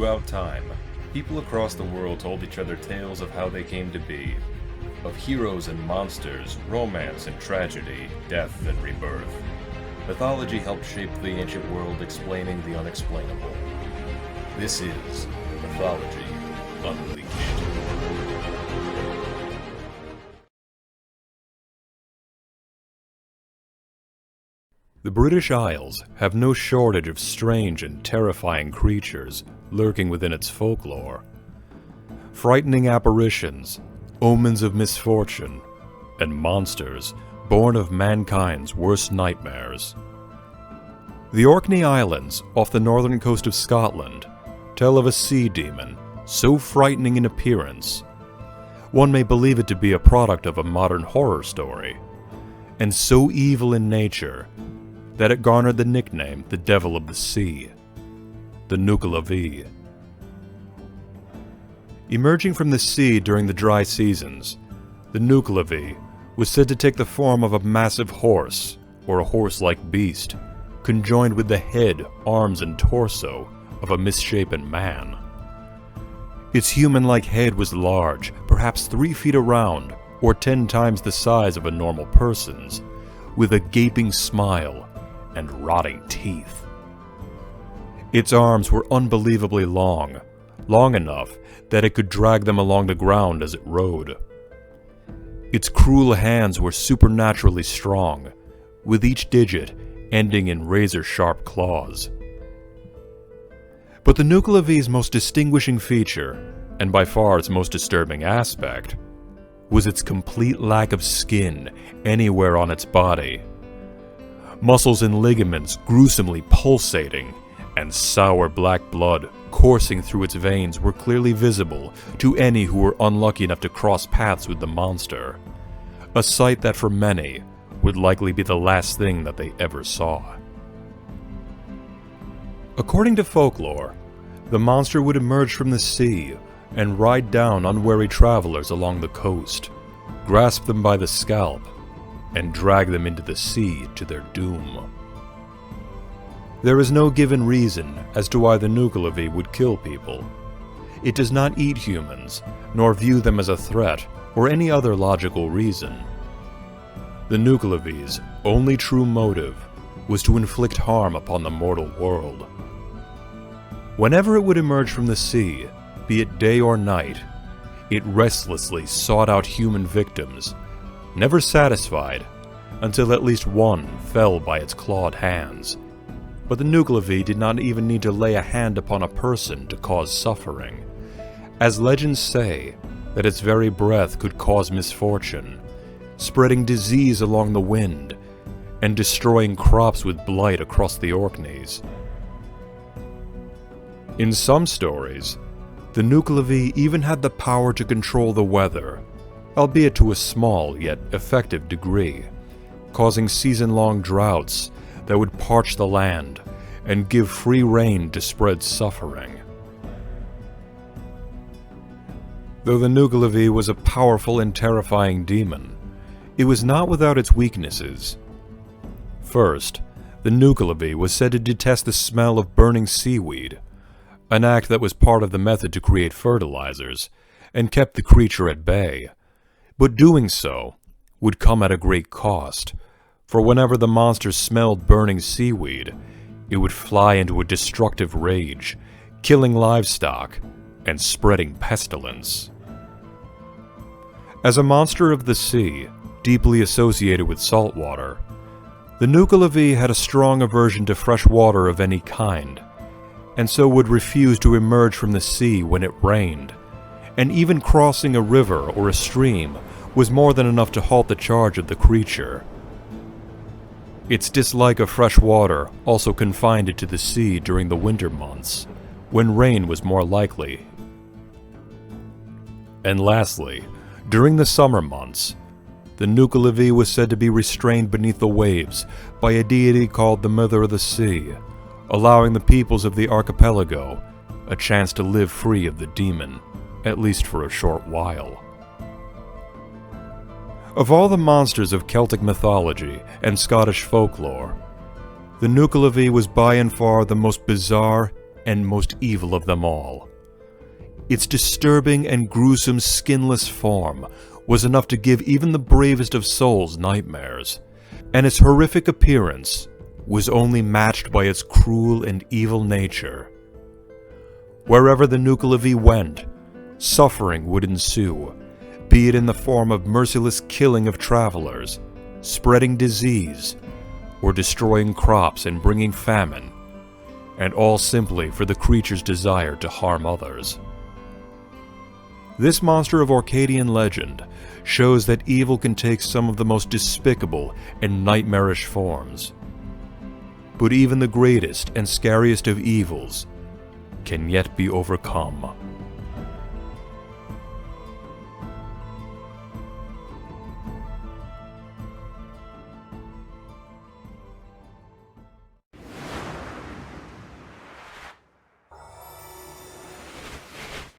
Throughout time, people across the world told each other tales of how they came to be, of heroes and monsters, romance and tragedy, death and rebirth. Mythology helped shape the ancient world, explaining the unexplainable. This is Mythology Unleashed. The British Isles have no shortage of strange and terrifying creatures lurking within its folklore. Frightening apparitions, omens of misfortune, and monsters born of mankind's worst nightmares. The Orkney Islands, off the northern coast of Scotland, tell of a sea demon so frightening in appearance, one may believe it to be a product of a modern horror story, and so evil in nature that it garnered the nickname the Devil of the Sea, the Nuckelavee. Emerging from the sea during the dry seasons, the Nuckelavee was said to take the form of a massive horse, or a horse-like beast, conjoined with the head, arms, and torso of a misshapen man. Its human-like head was large, perhaps 3 feet around, or 10 times the size of a normal person's, with a gaping smile and rotting teeth. Its arms were unbelievably long, long enough that it could drag them along the ground as it rode. Its cruel hands were supernaturally strong, with each digit ending in razor-sharp claws. But the Nuckelavee's most distinguishing feature, and by far its most disturbing aspect, was its complete lack of skin anywhere on its body. Muscles and ligaments gruesomely pulsating, and sour black blood coursing through its veins were clearly visible to any who were unlucky enough to cross paths with the monster, a sight that for many would likely be the last thing that they ever saw. According to folklore, the monster would emerge from the sea and ride down unwary travelers along the coast, grasp them by the scalp, and drag them into the sea to their doom. There is no given reason as to why the Nuckelavee would kill people. It does not eat humans, nor view them as a threat, or any other logical reason. The Nuckelavee's only true motive was to inflict harm upon the mortal world. Whenever it would emerge from the sea, be it day or night, it restlessly sought out human victims, never satisfied until at least one fell by its clawed hands. But the Nuckelavee did not even need to lay a hand upon a person to cause suffering, as legends say that its very breath could cause misfortune, spreading disease along the wind, and destroying crops with blight across the Orkneys. In some stories, the Nuckelavee even had the power to control the weather, albeit to a small yet effective degree, causing season-long droughts that would parch the land and give free rein to spread suffering. Though the Nuckelavee was a powerful and terrifying demon, it was not without its weaknesses. First, the Nuckelavee was said to detest the smell of burning seaweed, an act that was part of the method to create fertilizers, and kept the creature at bay. But doing so would come at a great cost, for whenever the monster smelled burning seaweed, it would fly into a destructive rage, killing livestock and spreading pestilence. As a monster of the sea, deeply associated with salt water, the Nuckelavee had a strong aversion to fresh water of any kind, and so would refuse to emerge from the sea when it rained, and even crossing a river or a stream was more than enough to halt the charge of the creature. Its dislike of fresh water also confined it to the sea during the winter months, when rain was more likely. And lastly, during the summer months, the Nuckelavee was said to be restrained beneath the waves by a deity called the Mother of the Sea, allowing the peoples of the archipelago a chance to live free of the demon, at least for a short while. Of all the monsters of Celtic mythology and Scottish folklore, the Nuckelavee was by and far the most bizarre and most evil of them all. Its disturbing and gruesome skinless form was enough to give even the bravest of souls nightmares, and its horrific appearance was only matched by its cruel and evil nature. Wherever the Nuckelavee went, suffering would ensue, be it in the form of merciless killing of travelers, spreading disease, or destroying crops and bringing famine, and all simply for the creature's desire to harm others. This monster of Orcadian legend shows that evil can take some of the most despicable and nightmarish forms. But even the greatest and scariest of evils can yet be overcome.